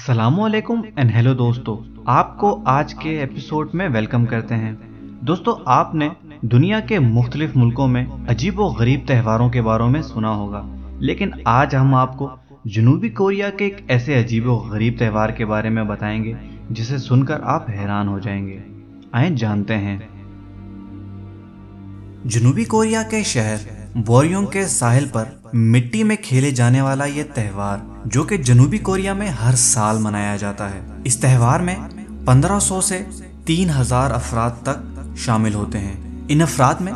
अस्सलामुअलैकुम and hello दोस्तों, आपको आज के एपिसोड में वेलकम करते हैं। दोस्तों, आपने दुनिया के मुख्तलिफ मुल्कों में अजीब व गरीब त्योहारों के बारे में सुना होगा, लेकिन आज हम आपको जनूबी कोरिया के एक ऐसे अजीब व गरीब त्यौहार के बारे में बताएंगे जिसे सुनकर आप हैरान हो जाएंगे। आइए जानते हैं। जनूबी कोरिया के शहर बोरयोंग के साहिल पर मिट्टी में खेले जाने वाला ये त्यौहार, जो कि जनूबी कोरिया में हर साल मनाया जाता है। इस त्यौहार में 1500 से 3000 अफराद तक शामिल होते हैं। इन अफराद में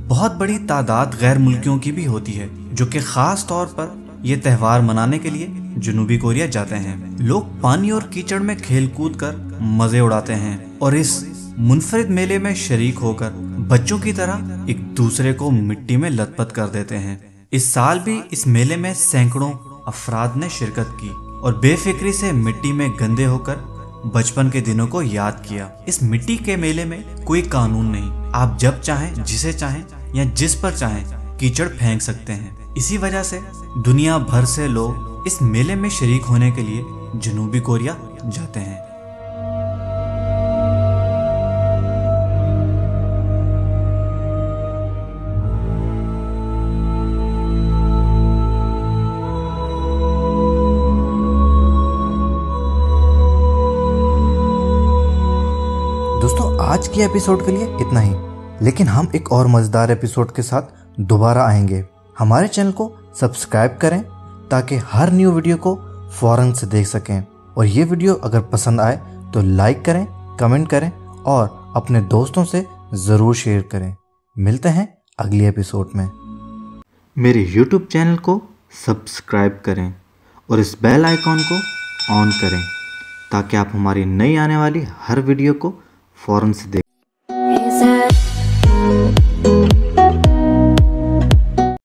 बहुत बड़ी तादाद गैर मुल्कियों की भी होती है, जो कि खास तौर पर यह त्यौहार मनाने के लिए जनूबी कोरिया जाते हैं। लोग पानी और कीचड़ में खेल कूद कर मजे उड़ाते हैं और इस मुनफरिद मेले में शरीक होकर बच्चों की तरह एक दूसरे को मिट्टी में लथपथ कर देते हैं। इस साल भी इस मेले में सैकड़ों अफराद ने शिरकत की और बेफिक्री से मिट्टी में गंदे होकर बचपन के दिनों को याद किया। इस मिट्टी के मेले में कोई कानून नहीं, आप जब चाहें, जिसे चाहें या जिस पर चाहें कीचड़ फेंक सकते हैं। इसी वजह से दुनिया भर से लोग इस मेले में शरीक होने के लिए जनूबी कोरिया जाते हैं। दोस्तों, आज की एपिसोड के लिए इतना ही, लेकिन हम एक और मजेदार एपिसोड के साथ दोबारा आएंगे। हमारे चैनल को सब्सक्राइब करें ताकि हर न्यू वीडियो को फौरन से देख सकें। और ये वीडियो अगर पसंद आए तो लाइक करें, कमेंट करें और अपने दोस्तों से ज़रूर शेयर करें। मिलते हैं अगली एपिसोड में। मेरे YouTube चैनल को सब्सक्राइब करें और इस बेल आइकॉन को ऑन करें ताकि आप हमारी नई आने वाली हर वीडियो को फौरन से देख